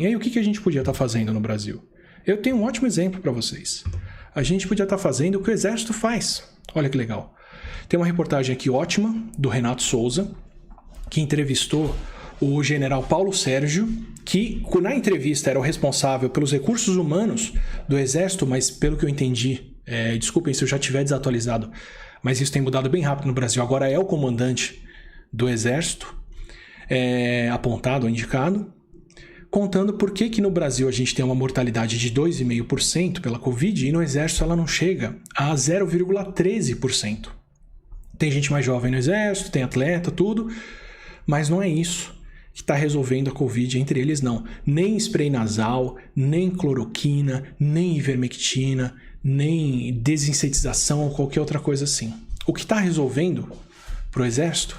E aí, o que a gente podia estar fazendo no Brasil? Eu tenho um ótimo exemplo para vocês. A gente podia estar fazendo o que o Exército faz. Olha que legal. Tem uma reportagem aqui ótima do Renato Souza, que entrevistou o general Paulo Sérgio, que na entrevista era o responsável pelos recursos humanos do Exército, mas pelo que eu entendi, desculpem se eu já estiver desatualizado, mas isso tem mudado bem rápido no Brasil, agora é o comandante do Exército, apontado ou indicado, contando por que no Brasil a gente tem uma mortalidade de 2,5% pela Covid e no Exército ela não chega a 0,13%. Tem gente mais jovem no Exército, tem atleta, tudo, mas não é isso que está resolvendo a Covid, entre eles não. Nem spray nasal, nem cloroquina, nem ivermectina, nem desinsetização ou qualquer outra coisa assim. O que está resolvendo para o Exército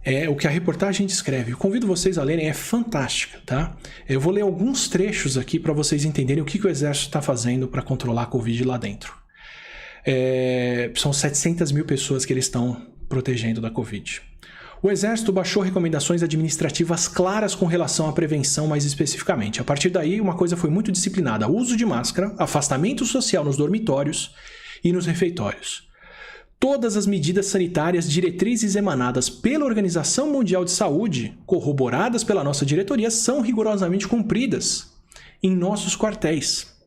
é o que a reportagem descreve. Eu convido vocês a lerem, é fantástica, tá? Eu vou ler alguns trechos aqui para vocês entenderem o que o Exército está fazendo para controlar a Covid lá dentro. São 700 mil pessoas que eles estão protegendo da Covid. O Exército baixou recomendações administrativas claras com relação à prevenção mais especificamente. A partir daí, uma coisa foi muito disciplinada: uso de máscara, afastamento social nos dormitórios e nos refeitórios. Todas as medidas sanitárias, diretrizes emanadas pela Organização Mundial de Saúde, corroboradas pela nossa diretoria, são rigorosamente cumpridas em nossos quartéis.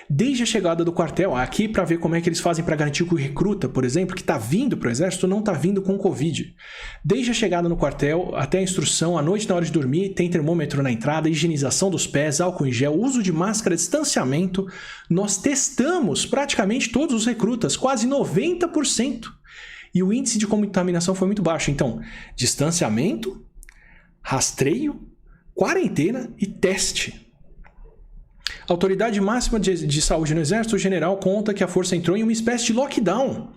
Desde a chegada do quartel, aqui para ver como é que eles fazem para garantir que o recruta, por exemplo, que está vindo para o Exército, não está vindo com Covid. Desde a chegada no quartel até a instrução, à noite na hora de dormir, tem termômetro na entrada, higienização dos pés, álcool em gel, uso de máscara, distanciamento. Nós testamos praticamente todos os recrutas, quase 90%. E o índice de contaminação foi muito baixo. Então, distanciamento, rastreio, quarentena e teste. A autoridade máxima de saúde no Exército, o general, conta que a força entrou em uma espécie de lockdown,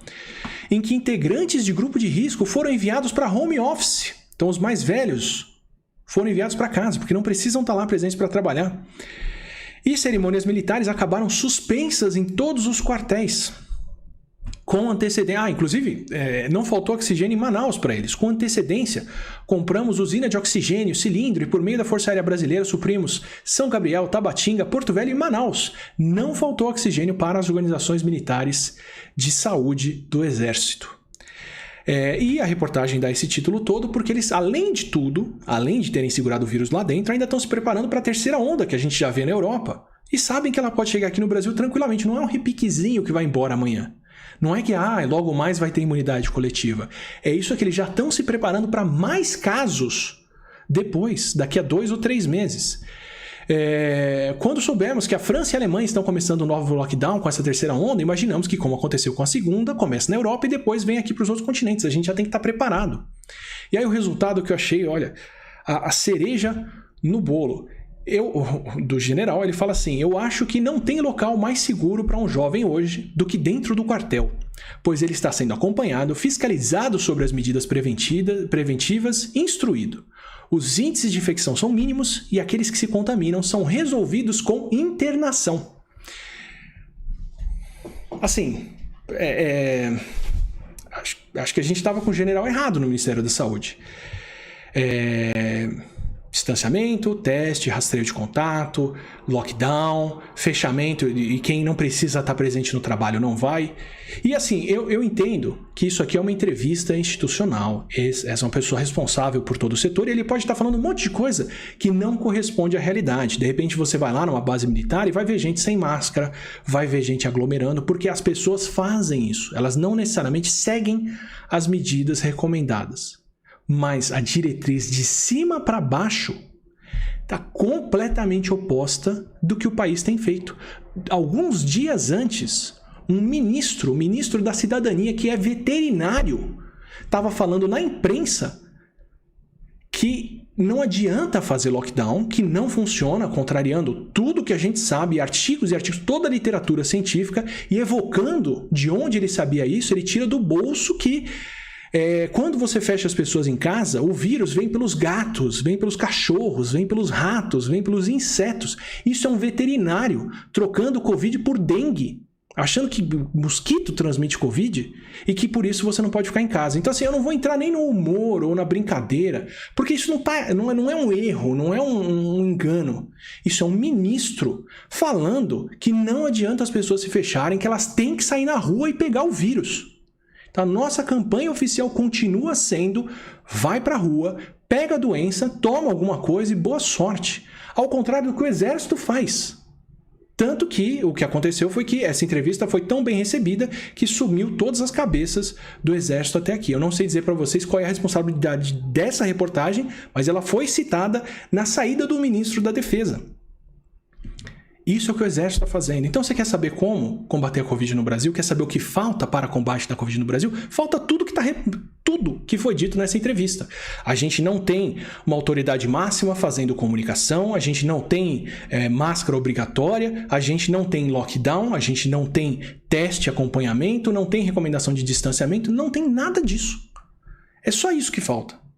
em que integrantes de grupo de risco foram enviados para home office. Então, os mais velhos foram enviados para casa, porque não precisam estar lá presentes para trabalhar. E cerimônias militares acabaram suspensas em todos os quartéis. Com antecedência, inclusive, não faltou oxigênio em Manaus para eles. Com antecedência, compramos usina de oxigênio, cilindro e por meio da Força Aérea Brasileira suprimos São Gabriel, Tabatinga, Porto Velho e Manaus. Não faltou oxigênio para as organizações militares de saúde do Exército. E a reportagem dá esse título todo porque eles, além de tudo, além de terem segurado o vírus lá dentro, ainda estão se preparando para a terceira onda que a gente já vê na Europa. E sabem que ela pode chegar aqui no Brasil tranquilamente, não é um repiquezinho que vai embora amanhã. Não é que logo mais vai ter imunidade coletiva. É isso que eles já estão se preparando para mais casos depois, daqui a 2 ou 3 meses. Quando soubemos que a França e a Alemanha estão começando um novo lockdown com essa terceira onda, imaginamos que, como aconteceu com a segunda, começa na Europa e depois vem aqui para os outros continentes. A gente já tem que estar preparado. E aí o resultado que eu achei, olha, a cereja no bolo. Do general, ele fala assim: eu acho que não tem local mais seguro para um jovem hoje do que dentro do quartel, pois ele está sendo acompanhado, fiscalizado sobre as medidas preventivas, instruído. Os índices de infecção são mínimos e aqueles que se contaminam são resolvidos com internação. Assim, acho que a gente estava com o general errado no Ministério da Saúde. Distanciamento, teste, rastreio de contato, lockdown, fechamento e quem não precisa estar presente no trabalho não vai. E assim, eu entendo que isso aqui é uma entrevista institucional. Essa é uma pessoa responsável por todo o setor e ele pode estar falando um monte de coisa que não corresponde à realidade. De repente você vai lá numa base militar e vai ver gente sem máscara, vai ver gente aglomerando, porque as pessoas fazem isso. Elas não necessariamente seguem as medidas recomendadas. Mas a diretriz de cima para baixo está completamente oposta do que o país tem feito. Alguns dias antes, o ministro da Cidadania, que é veterinário, estava falando na imprensa que não adianta fazer lockdown, que não funciona, contrariando tudo que a gente sabe, artigos e artigos, toda a literatura científica, e evocando de onde ele sabia isso, ele tira do bolso que quando você fecha as pessoas em casa, o vírus vem pelos gatos, vem pelos cachorros, vem pelos ratos, vem pelos insetos. Isso é um veterinário trocando Covid por dengue. achando que mosquito transmite Covid e que por isso você não pode ficar em casa. Então, assim, eu não vou entrar nem no humor ou na brincadeira, porque isso não é um erro, não é um engano. Isso é um ministro falando que não adianta as pessoas se fecharem, que elas têm que sair na rua e pegar o vírus. Então, a nossa campanha oficial continua sendo: vai pra rua, pega a doença, toma alguma coisa e boa sorte. Ao contrário do que o exército faz. Tanto que o que aconteceu foi que essa entrevista foi tão bem recebida que sumiu todas as cabeças do exército até aqui. Eu não sei dizer para vocês qual é a responsabilidade dessa reportagem, mas ela foi citada na saída do ministro da Defesa. Isso é o que o exército está fazendo. Então você quer saber como combater a Covid no Brasil? Quer saber o que falta para combate da Covid no Brasil? Falta tudo que foi dito nessa entrevista. A gente não tem uma autoridade máxima fazendo comunicação, a gente não tem máscara obrigatória, a gente não tem lockdown, a gente não tem teste, acompanhamento, não tem recomendação de distanciamento, não tem nada disso. É só isso que falta.